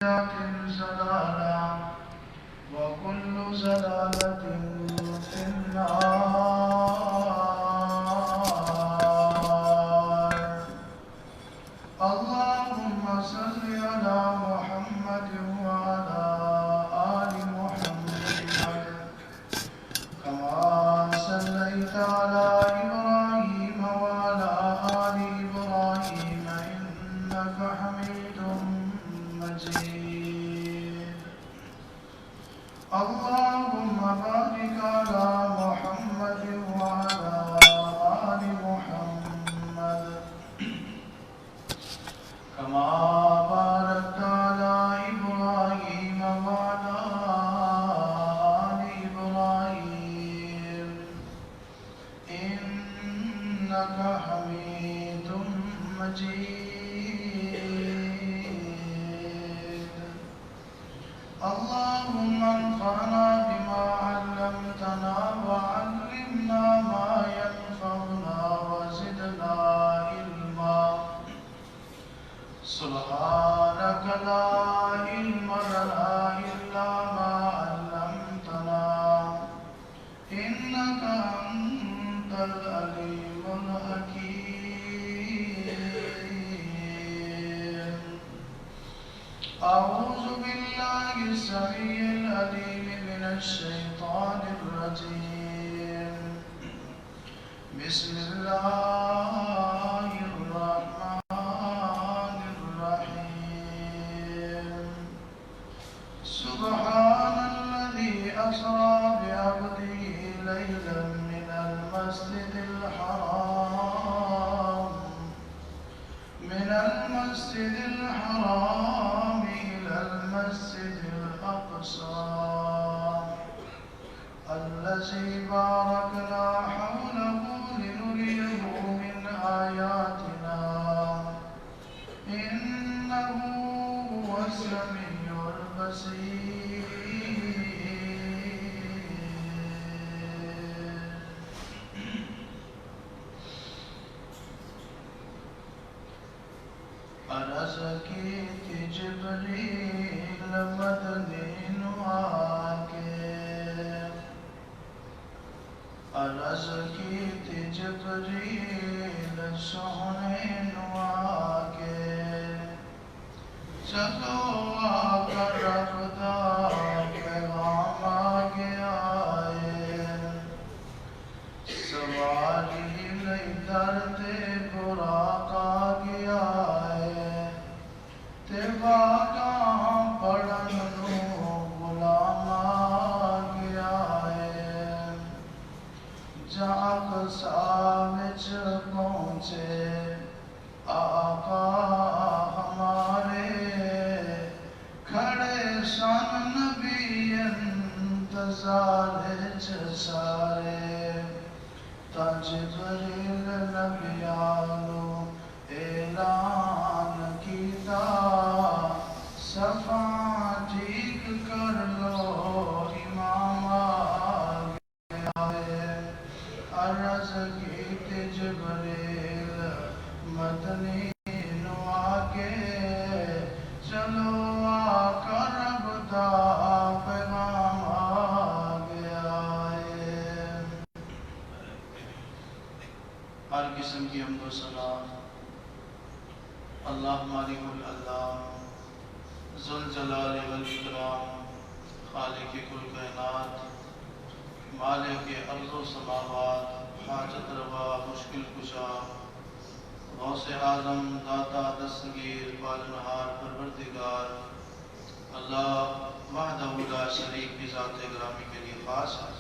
زلالة وكل زلالة في النار. اللهم صل على محمد وعلى آل محمد كما صليت على إبراهيم وعلى آل إبراهيم إنك حميد مجيد. اللهم بارك على محمد وعلى آل محمد كما باركت على إبراهيم وعلى آل إبراهيم إنك حميد مجيد. اللهم انفعنا بما علمتنا وعلمنا ما ينفعنا وزدنا علما. سبحانك لا علم لنا إلا ما علمتنا إنك أنت العليم الحكيم. أعوذ بالله السميع العليم من الشيطان الرجيم. بسم الله الرحمن الرحيم. سبحان الذي أسرى بعبده ليلا من المسجد الحرام إلى المسجد الأقصى الذي باركنا حوله لنريه من آياتنا إنه هو السميع البصير. عرض کی تھی جبریل مدنی نوا کے، عرض کی تھی جبریل سونے نوا کے، چلو آ کر رب دا پیغام آگے آئے، سواری لئی درد براق آگے آئے، تیواگاں پڑھن نو غلام آگے آئے، جہاں اقصی وچ پہنچے آقا ہمارے، کھڑے سن نبی انتظار وچ سارے، تا جبریل نبیاں نو اعلان کیتا، صفاں ٹھیک کر لو امام آگے آئے، عرض کیتی جبریل مدنی نو آگے، چلو آقا رب دا پیغام آگے آئے۔ ہر قسم کی حمد و ثنا اللہ مالک العلام ذوالجلال والاکرام، خالق کل کائنات، مالک ارض و سماوات، حاجت روا مشکل کشا، غوث اعظم داتا دستگیر پالنہار پروردگار، اللہ وحدہ لا شریک کی ذات گرامی کے لیے خاص ہے،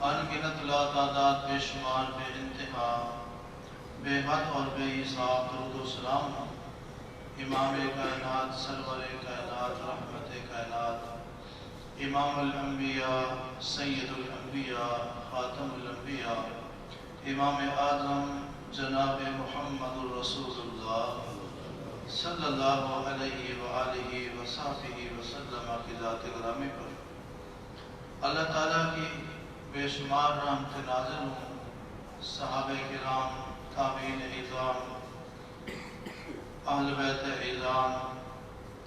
انگنت لا تعداد بے شمار بے انتہا بے حد اور بے حساب درود و سلام امام کائنات سرور کائنات رحمت کائنات امام الانبیاء سید الانبیاء خاتم الانبیاء امام اعظم جناب محمد الرسول اللہ صلی اللہ علیہ وآلہ وصحبہ وسلم کی ذات گرامی پر اللہ تعالیٰ کی بے شمار رحمت نازل ہوں، صحابہ کرام، تابعین اعظام، اہل بیت اعظام،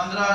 15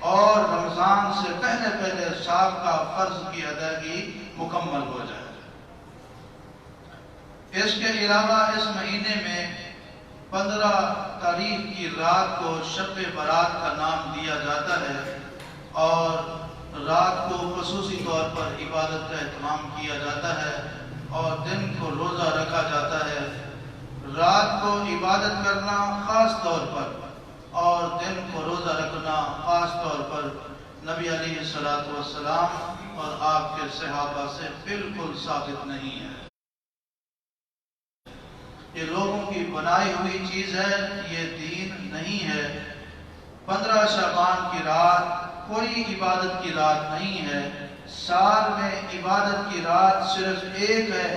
اور رمضان سے پہلے پہلے سال کا فرض کی ادائیگی مکمل ہو جائے۔ اس کے علاوہ اس مہینے میں 15 تاریخ کی رات کو شب برات کا نام دیا جاتا ہے اور رات کو خصوصی طور پر عبادت کا اہتمام کیا جاتا ہے اور دن کو روزہ رکھا جاتا ہے۔ رات کو عبادت کرنا خاص طور پر اور دن کو روزہ رکھنا خاص طور پر نبی علیہ الصلوۃ والسلام اور آپ کے صحابہ سے بالکل ثابت نہیں ہے۔ یہ لوگوں کی بنائی ہوئی چیز ہے، یہ دین نہیں ہے۔ 15 شعبان کی رات کوئی عبادت کی رات نہیں ہے۔ سال میں عبادت کی رات صرف ایک ہے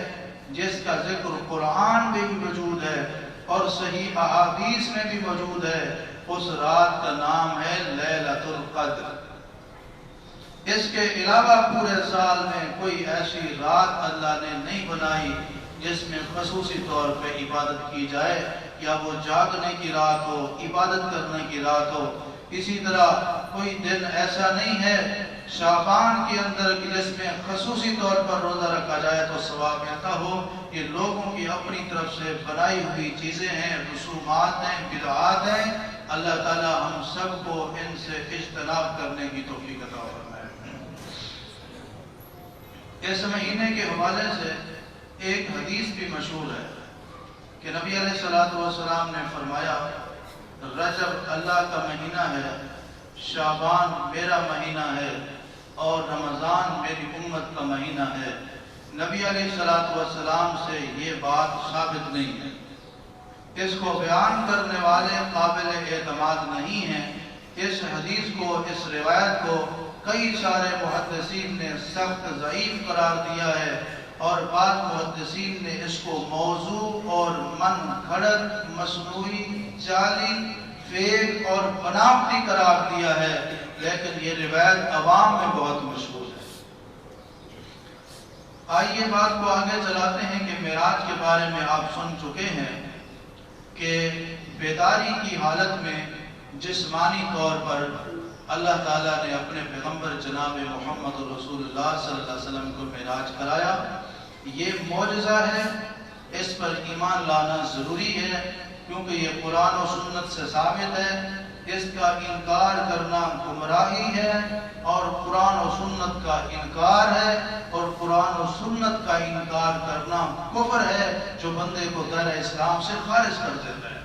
جس کا ذکر قرآن میں بھی موجود ہے اور صحیح احادیث میں بھی موجود ہے۔ اس رات کا نام ہے لیلۃ القدر۔ اس کے علاوہ پورے سال میں کوئی ایسی رات اللہ نے نہیں بنائی جس میں خصوصی طور پہ عبادت کی جائے، یا وہ جاگنے کی رات ہو، عبادت کرنے کی رات ہو۔ اسی طرح کوئی دن ایسا نہیں ہے شعبان کے اندر جس میں خصوصی طور پر روزہ رکھا جائے تو ثواب ملتا ہو۔ یہ لوگوں کی اپنی طرف سے بنائی ہوئی چیزیں ہیں، رسومات ہیں، بدعات ہیں۔ اللہ تعالی ہم سب کو ان سے اجتناب کرنے کی توفیق عطا فرمائے۔ اس مہینے کے حوالے سے ایک حدیث بھی مشہور ہے کہ نبی علیہ الصلوۃ والسلام نے فرمایا، رجب اللہ کا مہینہ ہے، شعبان میرا مہینہ ہے اور رمضان میری امت کا مہینہ ہے۔ نبی علیہ الصلوۃ والسلام سے یہ بات ثابت نہیں ہے۔ اس کو بیان کرنے والے قابل اعتماد نہیں ہیں۔ اس حدیث کو، اس روایت کو کئی سارے محدثین نے سخت ضعیف قرار دیا ہے اور بعض محدثین نے اس کو موضوع اور من گھڑت، مصنوعی، جعلی، فیک اور بناوٹی قرار دیا ہے، لیکن یہ روایت عوام میں بہت مشہور ہے۔ آئیے بات کو آگے چلاتے ہیں کہ معراج کے بارے میں آپ سن چکے ہیں کہ بیداری کی حالت میں جسمانی طور پر اللہ تعالیٰ نے اپنے پیغمبر جناب محمد رسول اللہ صلی اللہ علیہ وسلم کو معراج کرایا۔ یہ معجزہ ہے، اس پر ایمان لانا ضروری ہے کیونکہ یہ قرآن و سنت سے ثابت ہے۔ اس کا انکار کرنا گمراہی ہے اور قرآن و سنت کا انکار ہے، اور قرآن و سنت کا انکار کرنا کفر ہے جو بندے کو دائرہ اسلام سے خارج کر دیتا ہے۔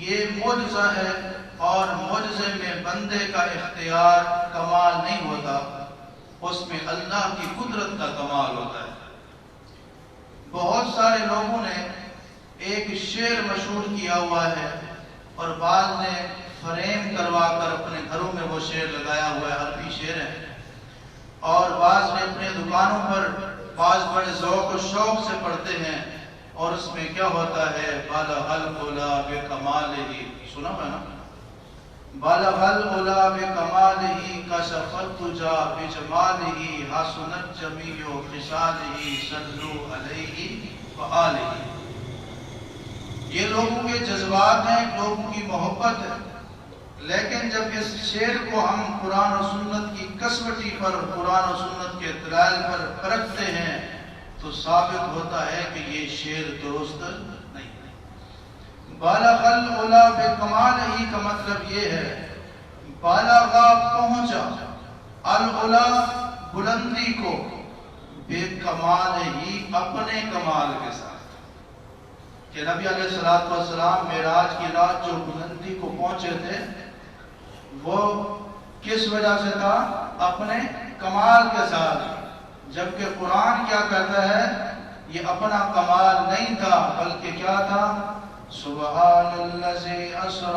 یہ معجزہ ہے اور معجزے میں بندے کا اختیار کمال نہیں ہوتا، اس میں اللہ کی قدرت کا کمال ہوتا ہے۔ بہت سارے لوگوں نے ایک شعر مشہور کیا ہوا ہے اور بعض نے فریم کروا کر اپنے گھروں میں وہ شعر لگایا ہوا ہے، عربی شعر ہے، اور بعض نے اپنے دکانوں پر بعض بڑے ذوق و شوق سے پڑھتے ہیں، اور اس میں کیا ہوتا ہے، بالغ العلا بکمالہ، سنا ہے نا، بالغ العلا بکمالہ کشف الدجی بجمالہ حسنت جمیع خصالہ صلوا علیہ وآلہ۔ یہ لوگوں کے جذبات ہیں، لوگوں کی محبت ہے، لیکن جب اس شعر کو ہم قرآن و سنت کی کسوٹی پر، قرآن و سنت کے دلائل پر پرکھتے ہیں تو ثابت ہوتا ہے کہ یہ شعر درست نہیں ہے۔ بالغ العلا بکمالہ کا مطلب یہ ہے بالغا پہنچا، العلا بلندی کو، بے کمال ہی اپنے کمال کے ساتھ، کہ نبی علیہ الصلوۃ والسلام معراج کی رات جو بلندی کو پہنچے تھے وہ کس وجہ سے تھا؟ اپنے کمال کے ساتھ، جبکہ قرآن کیا کہتا ہے، یہ اپنا کمال نہیں تھا بلکہ کیا تھا؟ سبحان الذی اسری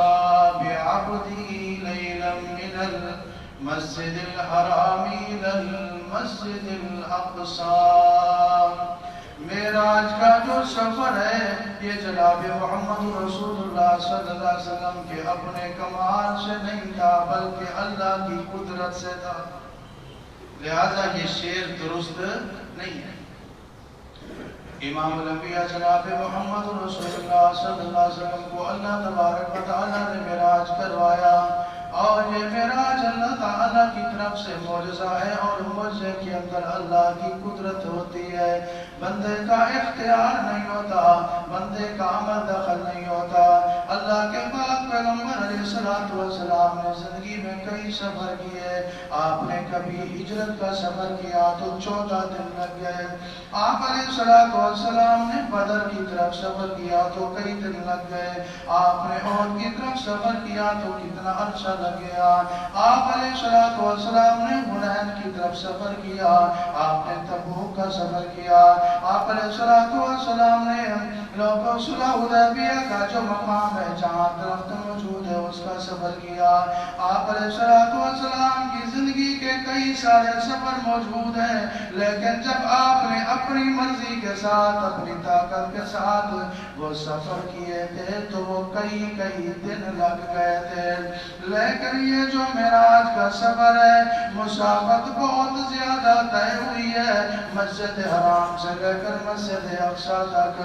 بعبدہ لیلا من المسجد الحرام الی المسجد الاقصی۔ معراج کا جو سفر ہے یہ جناب محمد رسول اللہ صلی اللہ علیہ وسلم کے اپنے کمال سے نہیں تھا بلکہ اللہ کی قدرت سے تھا، لہذا یہ شعر درست نہیں ہے۔ امام الانبیاء جناب محمد رسول اللہ صلی اللہ علیہ وسلم کو اللہ تبارک و تعالیٰ نے معراج کروایا، اور یہ معراج اللہ تعالیٰ کی طرف سے معجزہ ہے، اور معجزے کے اندر اللہ کی قدرت ہوتی ہے۔ بندے کا اختیار نہیں ہوتا، بندے کا عمل دخل نہیں ہوتا۔ اللہ کے پاک پیغمبر علیہ السلام نے زندگی میں کئی سفر کیے۔ آپ نے کبھی ہجرت کا سفر کیا تو 14 دن لگ گئے۔ آپ علیہ السلام نے بدر کی طرف سفر کیا تو کئی دن لگ گئے۔ آپ نے احد کی طرف سفر کیا تو کتنا عرصہ لگ گیا۔ آپ علیہ السلام نے حنین کی طرف سفر کیا، آپ نے تبوک کا سفر کیا۔ آپ علیہ السلام نے صلح حدیبیہ کا جو مقام ہے جہاں درخت موجود ہے اس کا سفر کیا۔ آپ علیہ السلام کی زندگی کے کئی سارے سفر موجود ہیں، لیکن جب آپ نے اپنی مرضی کے ساتھ اپنی طاقت کے ساتھ وہ سفر کیے تھے تو وہ کئی دن لگ گئے تھے۔ لیکن یہ جو معراج کا سفر ہے مسافت بہت زیادہ طے ہوئی ہے، مسجد حرام سے لے کر مسجد اقصیٰ تک،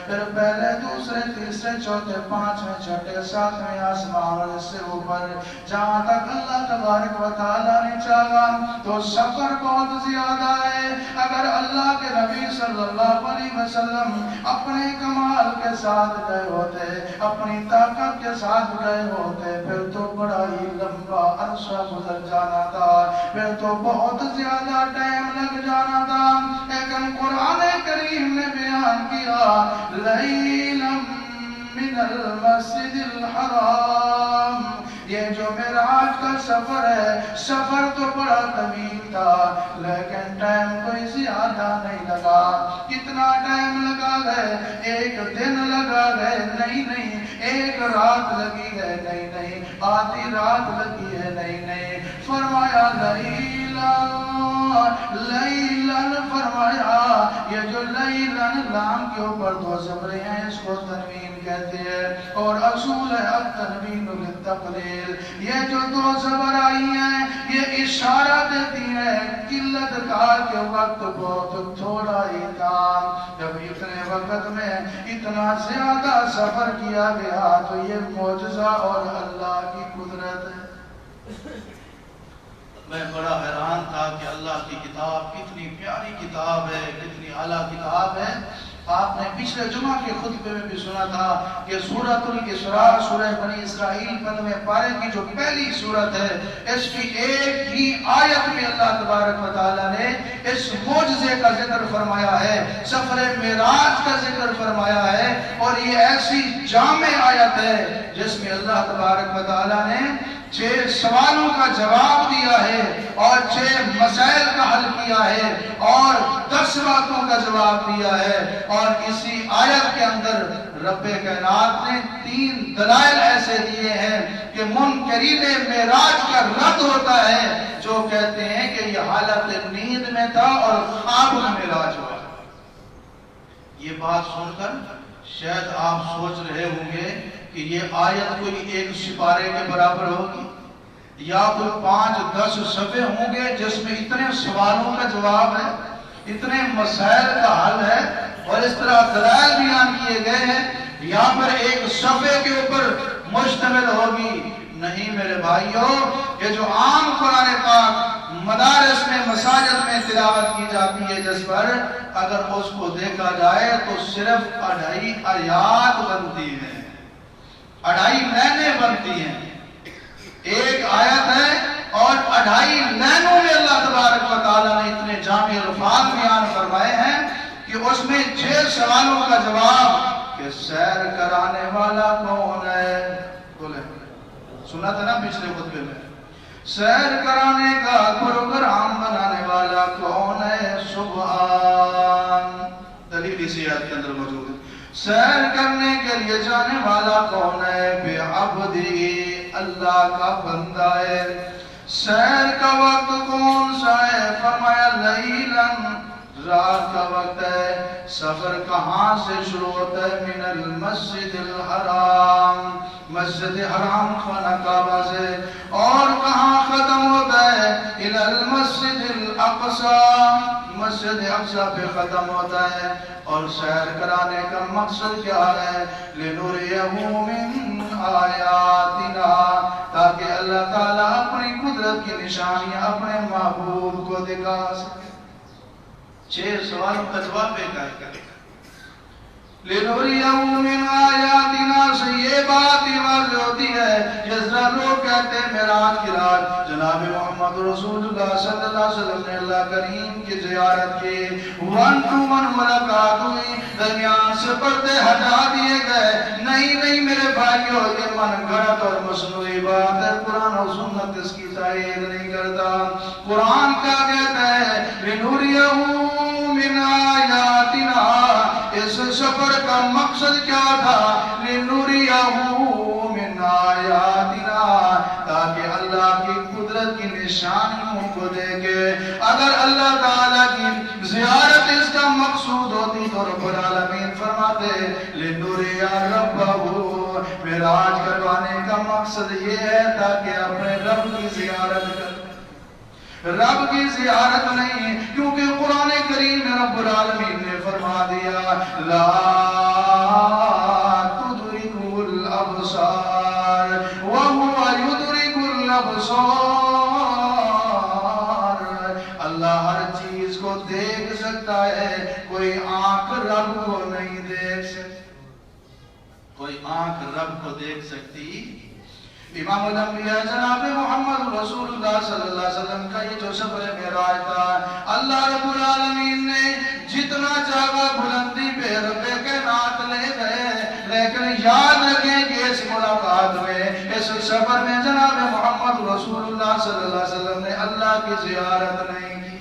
پھر پہلے دوسرے تیسرے چوتھے پانچویں چھٹے ساتویں آسمان، اور اس سے اوپر جہاں تک اللہ تبارک و تعالیٰ نے چاہا۔ تو سفر بہت زیادہ ہے۔ اگر اللہ کے نبی صلی اللہ علیہ وسلم اپنے کمال کے ساتھ گئے ہوتے، اپنی طاقت کے ساتھ گئے ہوتے، پھر تو بڑا ہی لمبا عرصہ گزر جانا تھا، پھر تو بہت زیادہ ٹائم لگ جانا تھا۔ لیکن قرآن کریم نے بیان کیا لیلا من المسجد الحرام، یہ جو معراج کا سفر ہے سفر تو بڑا طویل تھا لیکن ٹائم کوئی زیادہ نہیں لگا۔ کتنا ٹائم لگا ہے؟ ایک دن لگا ہے؟ نہیں۔ ایک رات لگی ہے؟ نہیں۔ آدھی رات لگی ہے؟ نہیں۔ فرمایا لیلن، فرمایا یہ جو لیلن لام کے اوپر دو زبریں ہیں اس کو تنوین کہتے ہیں، اور اصول ہے التنوین للتقلیل۔ یہ جو دو زبر آئی ہیں یہ اشارہ دیتی ہیں قلت کار کے وقت بہت تھوڑا ہی تھا۔ جب اتنے وقت میں اتنا زیادہ سفر کیا گیا تو یہ معجزہ اور اللہ کی قدرت ہے۔ میں بڑا حیران تھا کہ اللہ کی کتاب کتنی پیاری کتاب ہے، کتنی اعلیٰ کتاب ہے۔ آپ نے پچھلے جمعہ کے خطبے میں بھی سنا تھا کہ سورۃ الاسراء، سورہ بنی اسرائیل 15ویں پارے کی جو پہلی سورت ہے، اس کی ایک ہی آیت میں اللہ تبارک و تعالیٰ نے اس معجزے کا ذکر فرمایا ہے، سفر معراج کا ذکر فرمایا ہے، اور یہ ایسی جامع آیت ہے جس میں اللہ تبارک و تعالیٰ نے 6 سوالوں کا جواب دیا ہے اور 6 مسائل کا حل کیا ہے اور 10 باتوں کا جواب دیا ہے۔ اور اسی آیت کے اندر رب کائنات نے 3 دلائل ایسے دیے ہیں کہ منکرین معراج کا رد ہوتا ہے، جو کہتے ہیں کہ یہ حالت نیند میں تھا اور خواب میں معراج ہوا۔ یہ بات سن کر شاید آپ سوچ رہے ہوں گے کہ یہ آیت کوئی ایک سپارے کے برابر ہوگی یا کوئی 5-10 صفحے ہوں گے جس میں اتنے سوالوں کا جواب ہے، اتنے مسائل کا حل ہے اور اس طرح دلائل بیان کیے گئے ہیں، یا پھر ایک صفحے کے اوپر مشتمل ہوگی۔ نہیں میرے بھائیوں، یہ جو عام قرآن پاک مدارس میں مساجد میں تلاوت کی جاتی ہے جس پر اگر اس کو دیکھا جائے تو صرف 2.5 آیات بنتی ہیں، 2.5 لائنیں بنتی ہیں۔ ایک آیت ہے اور 2.5 لائنوں میں اللہ تبارک و تعالیٰ نے اتنے جامع الفاظ بیان فرمائے ہیں کہ اس میں 6 سوالوں کا جواب کہ سیر کرانے والا کون ہے؟ بولے سنا تھا نا پچھلے خطبے میں، سیر کرانے کا پروگرام بنانے والا کون ہے؟ سبحان، دلیل اسی آیت کے اندر موجود ہے۔ سیر کرنے کے لیے جانے والا کون ہے؟ بے عبدی، اللہ کا بندہ ہے۔ سیر کا وقت کون سا ہے؟ فرمایا لیلاً، رات کا وقت ہے۔ سفر کہاں سے شروع ہوتا ہے؟ من المسجد الحرام، مسجد حرام خانہ کعبہ سے، اور کہاں ختم ہوتا ہے؟ الی المسجد الاقصی، مسجد مسجد اقصی پہ ختم ہوتا ہے. اور سیر کرانے کا مقصد کیا ہے؟ لِنُرِيَهُ مِنْ آیاتنا، تاکہ اللہ تعالیٰ اپنی قدرت کی نشانیاں اپنے محبوب کو دکھا سکے. 6 سوالوں کا جواب ایک آیت کا. لِنُرِيَهُ مِنْ آیاتنا سے یہ بات ہی واضح ہوتی ہے. جس طرح لوگ کہتے ہیں معراج کی رات جناب محمد رسول اللہ صلی اللہ علیہ وسلم نے اللہ کریم کی زیارت کی، 1 to 1 ملاقات ہوئی، درمیان سے پردے ہٹا دیے گئے. نہیں میرے بھائیوں، یہ من گھڑت اور مصنوعی بات ہے. قرآن و سنت اس کی تائید نہیں کرتا. قرآن کیا کہتا ہے؟ لِنُرِيَهُ مِنْ آیاتنا. اس سفر کا مقصد کیا تھا؟ لِنُرِيَهُ مِنْ آیاتنا، تاکہ اللہ کی قدرت کی نشانیوں کو دیکھے. اگر اللہ تعالیٰ کی زیارت اس کا مقصود ہوتی تو رب العالمین فرماتے لِنُرِيَ رَبَّهُ. معراج کروانے کا مقصد یہ ہے تاکہ اپنے رب کی زیارت کرے. رب کی زیارت نہیں، کیونکہ قرآن کریم میں رب العالمین نے فرما دیا لا تدرک الابصار وهو يدرك الابصار. اللہ ہر چیز کو دیکھ سکتا ہے، کوئی آنکھ رب کو نہیں دیکھ سکتی. کوئی آنکھ رب کو دیکھ سکتی؟ امام الانبیاء جناب محمد رسول اللہ صلی اللہ علیہ وسلم کا یہ جو سفر معراج تھا، اللہ رب العالمین نے جتنا چاہا بلندی پہ رب کائنات لے گئے. لیکن یاد رکھیں کہ اس ملاقات میں، اس سفر میں جناب محمد رسول اللہ صلی اللہ علیہ وسلم نے اللہ کی زیارت نہیں کی.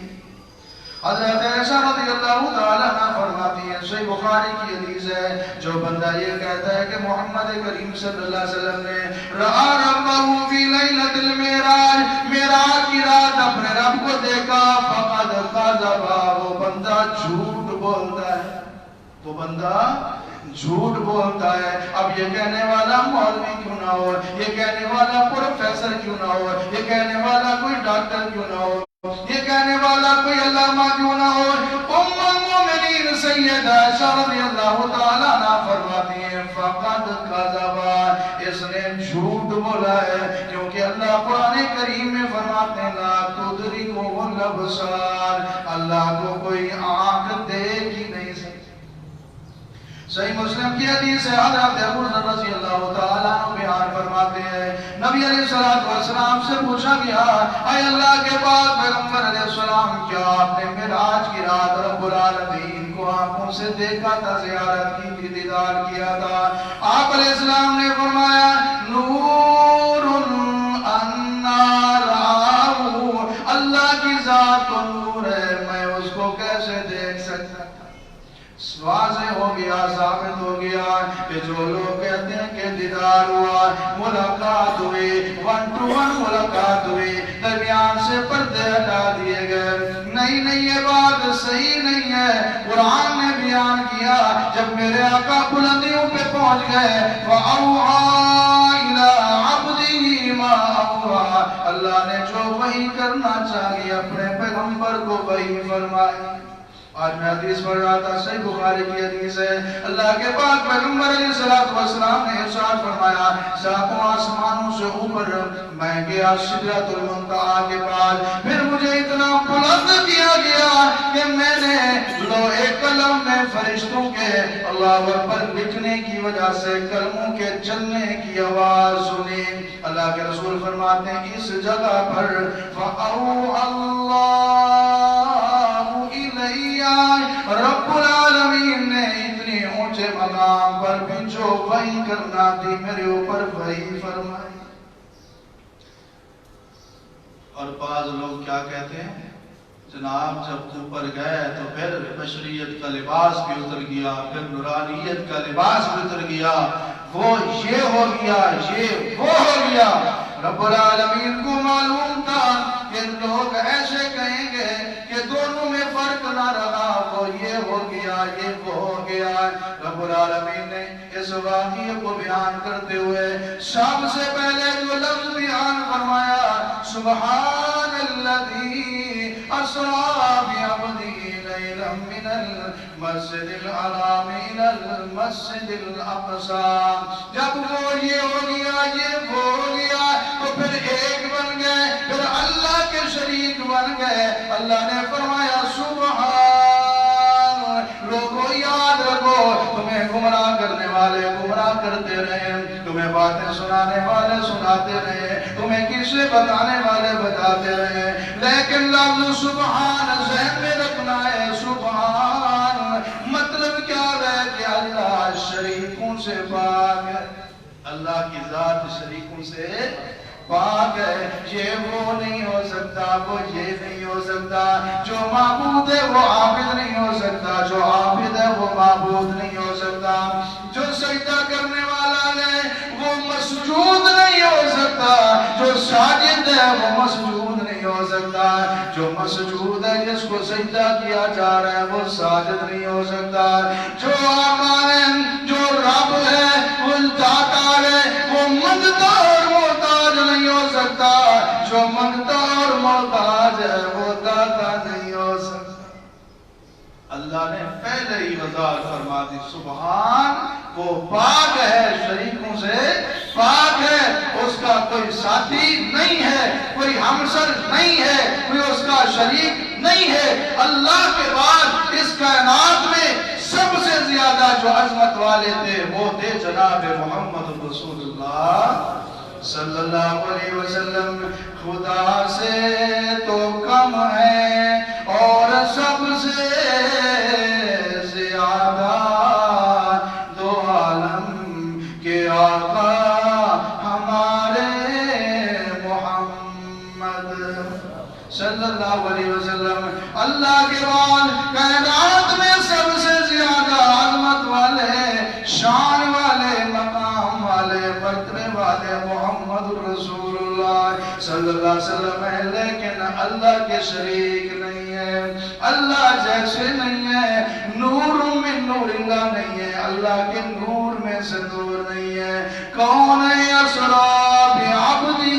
حضرت عائشہ رضی اللہ تعالیٰ عنہ فرماتی ہے، صحیح بخاری کی حدیث ہے، جو بندہ یہ کہتا ہے کہ محمد کریم صلی اللہ علیہ وسلم نے رأى ربہ فی لیلۃ المعراج، معراج کی رات اپنے رب کو دیکھا، فقد کذب، وہ بندہ جھوٹ بولتا ہے. وہ بندہ جھوٹ بولتا ہے. اب یہ کہنے والا مولوی کیوں نہ ہو، یہ کہنے والا پروفیسر کیوں نہ ہو، یہ کہنے والا کوئی ڈاکٹر کیوں نہ ہو، یہ کہنے والا کوئی علامہ کیوں نہ ہو، ام المومنین سیدہ عائشہ رضی اللہ تعالیٰ عنہ فرماتی ہیں فقد کذب، اس نے جھوٹ بولا ہے. کیونکہ اللہ قرآن کریم میں فرماتے ہیں لا تدرکہ الابصار، اللہ کو کوئی آنکھ دیکھ ہی نہیں سکتی. صحیح مسلم کی حدیث ہے، حضرت ابو ذر رضی اللہ تعالیٰ عنہ بیان فرماتے ہیں نبی علیہ السلام سے پوچھا گیا اے اللہ کے بعد پیغمبر علیہ السلام، کیا آپ نے معراج کی رات رب العالمین کو آنکھوں سے دیکھا تھا، زیارت کی تھی، دیدار کیا تھا؟ آپ علیہ السلام نے فرمایا نور انا رآہ، اللہ کی ذات تو نور ہے، میں اس کو کیسے دیکھ سکتا. واضح ہو گیا، ثابت ہو گیا کہ جو لوگ کہتے ہیں کہ دیدار ہوا، ملاقات ہوئی، 1 to 1 ملاقات ہوئی، درمیان سے پردے ہٹا دیے گئے، نہیں یہ بات صحیح نہیں ہے. قرآن نے بیان کیا جب میرے آقا بلندیوں پہ پہنچ گئے وَأَوْحَىٰ إِلَىٰ عَبْدِهِ مَا أَوْحَىٰ، اللہ نے جو وحی کرنا چاہیے اپنے پیغمبر کو وحی فرمائی. آج میں حدیث پڑھ رہا تھا، صحیح بخاری کی حدیث ہے، اللہ کے پاک پیغمبر علیہ السلام نے ارشاد فرمایا 7 آسمانوں سے اوپر میں گیا سدرۃ المنتہا کے پاس، پھر مجھے اتنا بلند کیا گیا کہ میں نے لوح قلم میں فرشتوں کے اللہ پر لکھنے کی وجہ سے کلموں کے چلنے کی آواز سنی. اللہ کے رسول فرماتے ہیں اس جگہ پر فَأَوْحَى اللَّهُ إِلَيَّ، رب العالمین نے اتنی اونچے مقام پر بھی جو وحی کرنا تھی میرے اوپر وحی فرمائی. اور بعض لوگ کیا کہتے ہیں جناب جب اوپر گئے تو پھر بشریت کا لباس بھی اتر گیا، پھر نورانیت کا لباس بھی اتر گیا، وہ یہ ہو گیا، یہ وہ ہو گیا. رب العالمین کو معلوم تھا کہ لوگ ایسے کہیں گے کہ دونوں میں فرق نہ رہا، وہ یہ ہو گیا، یہ وہ ہو گیا. رب العالمین نے اس واقعے کو بیان کرتے ہوئے سب سے پہلے جو لفظ بیان فرمایا سبحان الذی اسریٰ بعبدہ ليلا من المسجد الحرام إلى المسجد الأقصى. جب وہ یہ ہو گیا یہ وہ ہو گیا تو پھر ایک بن گئے، پھر اللہ کے شریک بن گئے. اللہ نے فرمایا سبحان، لوگوں یاد رکھو تمہیں گمراہ کرنے والے گمراہ کرتے رہے، تمہیں باتیں سنانے والے سناتے رہے، تمہیں قصے بتانے والے بتاتے رہے، لیکن لفظ سبحان ذہن میں رکھنا ہے. سبحان مطلب کیا ہے کہ اللہ شریکوں سے پاک ہے، اللہ کی ذات شریکوں سے پاک ہے. یہ وہ نہیں ہو سکتا، وہ یہ نہیں ہو سکتا. جو معبود ہے وہ عابد نہیں ہو سکتا، جو عابد ہے وہ معبود نہیں ہو سکتا. جو سجدہ کرنے والا ہے وہ مسجود نہیں ہو سکتا، جو ساجد ہے وہ مسجود نہیں ہو سکتا. جو مسجود ہے جس کو سجدہ کیا جا رہا ہے وہ ساجد نہیں ہو سکتا. جو آقا ہے جو رب ہے وہ داتا ہے وہ منگتا اور محتاج نہیں ہو سکتا. جو منگتا اور محتاج ہے وہ داتا نہیں ہو سکتا. اللہ نے پہلے ہی وضاحت فرما دی سبحان، وہ پاک ہے، شریکوں سے پاک ہے، اس کا کوئی ساتھی نہیں ہے، کوئی ہمسر نہیں ہے، کوئی اس کا شریک نہیں ہے. اللہ کے بعد اس کائنات میں سب سے زیادہ جو عظمت والے تھے وہ تھے جناب محمد رسول اللہ صلی اللہ علیہ وسلم. خدا سے تو کم ہے اور سب سے زیادہ دو عالم کے آقا ہمارے محمد صلی اللہ علیہ وسلم. اللہ کے بعد کائنات میں سب سے زیادہ عظمت والے، شان والے، مقام والے، مرتبے والے محمد رسول اللہ صلی اللہ علیہ وسلم ہے. لیکن اللہ کے شریک نہیں ہے، اللہ جیسے نہیں ہے، نور من نور اللہ نہیں ہے، اللہ کے نور میں سے نور نہیں ہے. کون ہے اسرا بعبدہ،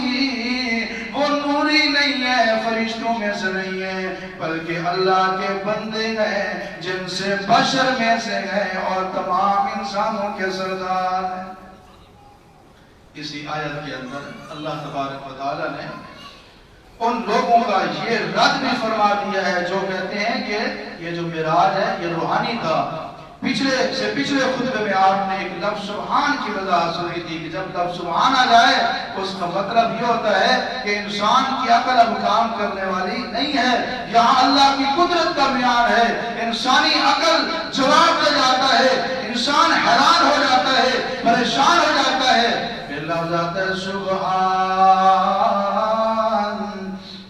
وہ نوری نہیں ہے، فرشتوں میں سے نہیں ہے، بلکہ اللہ کے بندے ہیں جن سے بشر میں سے ہیں اور تمام انسانوں کے سردار ہیں. اسی آیت کے اندر اللہ تبارک و تعالی نے ان لوگوں کا یہ رد بھی فرما دیا ہے جو کہتے ہیں کہ یہ جو معراج ہے یہ روحانی تھا. پچھلے خطبے میں آپ نے ایک لفظ سبحان کی وضاحت سنی تھی کہ جب لفظ سبحان آ جائے اس کا مطلب یہ ہوتا ہے کہ انسان کی عقل اب کام کرنے والی نہیں ہے. یہاں اللہ کی قدرت کا بیان ہے، انسانی عقل جواب دے جاتا ہے، انسان حیران ہو جاتا ہے، پریشان ہو جاتا ہے. پھر لفظ آتا ہے سبحان.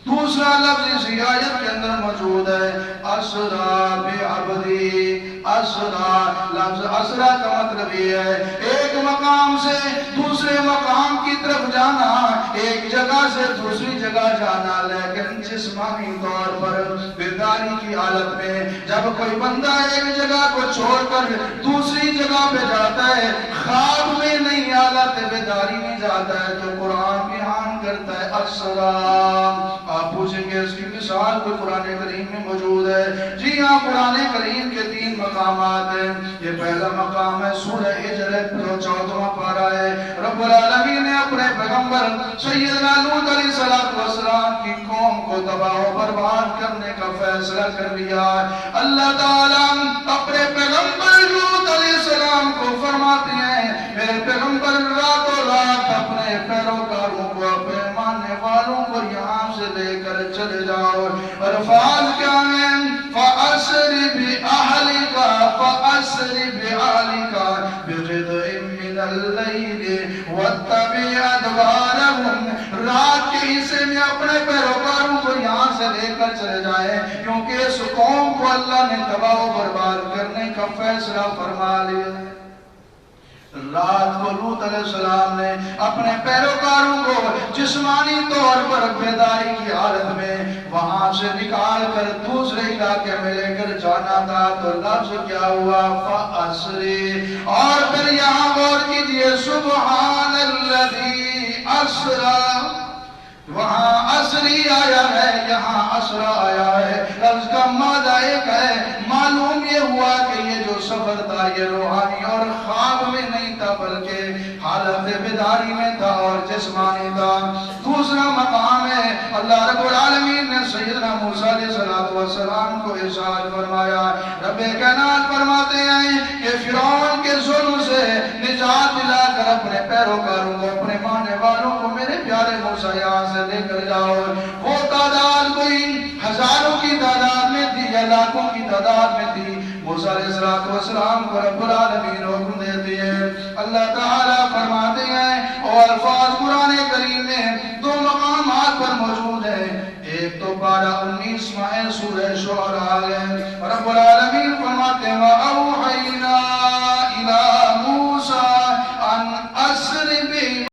دوسرا لفظ اس آیت کے اندر موجود ہے اسرا بعبدی. اسرا، لفظ اسرا کا مطلب یہ ہے ایک مقام سے دوسرے مقام کی طرف جانا، ایک جگہ سے دوسری جگہ جانا، لیکن جسمانی طور پر بیداری کی حالت میں. جب کوئی بندہ ایک جگہ کو چھوڑ کر دوسری جگہ پہ جاتا ہے، خواب میں نہیں، حالت بیداری میں جاتا ہے، تو قرآن بیان کرتا ہے اسرا. آپ پوچھیں گے اس کی مثال کوئی قرآن کریم میں موجود ہے؟ جی ہاں، قرآن کریم کے 3 مقامات ہیں. یہ پہلا مقام ہے سورہ ہجر 14واں پارہ ہے. رب العالمین نے اپنے پیغمبر سیدنا لوط علیہ السلام کی قوم کو تباہ و برباد کرنے کا فیصلہ کر لیا. اللہ تعالیٰ اپنے پیغمبر لوط علیہ السلام کو فرماتے ہیں میرے پیغمبر راتوں رات اپنے پیروکاروں کو، اپنے ماننے والوں کو یہاں سے لے کر چلے جاؤ. الفاظ کیا ہیں؟ فَأَسْرِ بِأَهْلِكَ بِقِطْعٍ مِّنَ اللَّيْلِ وَاتَّبِعْ أَدْبَارَهُمْ. رات کے حصے میں اپنے پیروکاروں کو یہاں سے لے کر چلے جائیں، کیونکہ اس قوم کو اللہ نے تباہ و برباد کرنے کا فیصلہ فرما لیا. رات کو لوط علیہ السلام نے اپنے پیروکاروں کو جسمانی طور پر بیداری کی حالت میں وہاں سے نکال کر دوسرے علاقے میں لے کر جانا تھا. تو لفظ کیا ہوا؟ فَأَسْرِ. اور پھر یہاں غور کیجئے سبحان الذی اسرا. وہاں اسری آیا ہے، یہاں اسرا آیا ہے. لفظ کا معنی ایک ہے جسمانی تھا۔ دوسرا مقام ہے اللہ رب العالمین نے سیدنا موسیٰ علیہ السلام کو ارشاد فرمایا، رب کائنات فرماتے ہیں کہ فرعون کے ظلم سے نجات دلا کر اپنے پیروکاروں کو، اپنے ماننے والوں کو میرے پیارے موسیٰ یہاں سے لے کر جاؤ۔ وہ تعداد کوئی ہزاروں کی تعداد میں تھی یا لاکھوں کی تعداد میں تھی، موسیٰ علیہ السلام کو رب العالمین حکم دیتی ہے۔ اللہ تعالیٰ فرماتے ہیں اور الفاظ قرآن کریم میں دو مقامات پر موجود ہیں، ایک تو پارہ 19 سورہ شعراء ہے، رب العالمین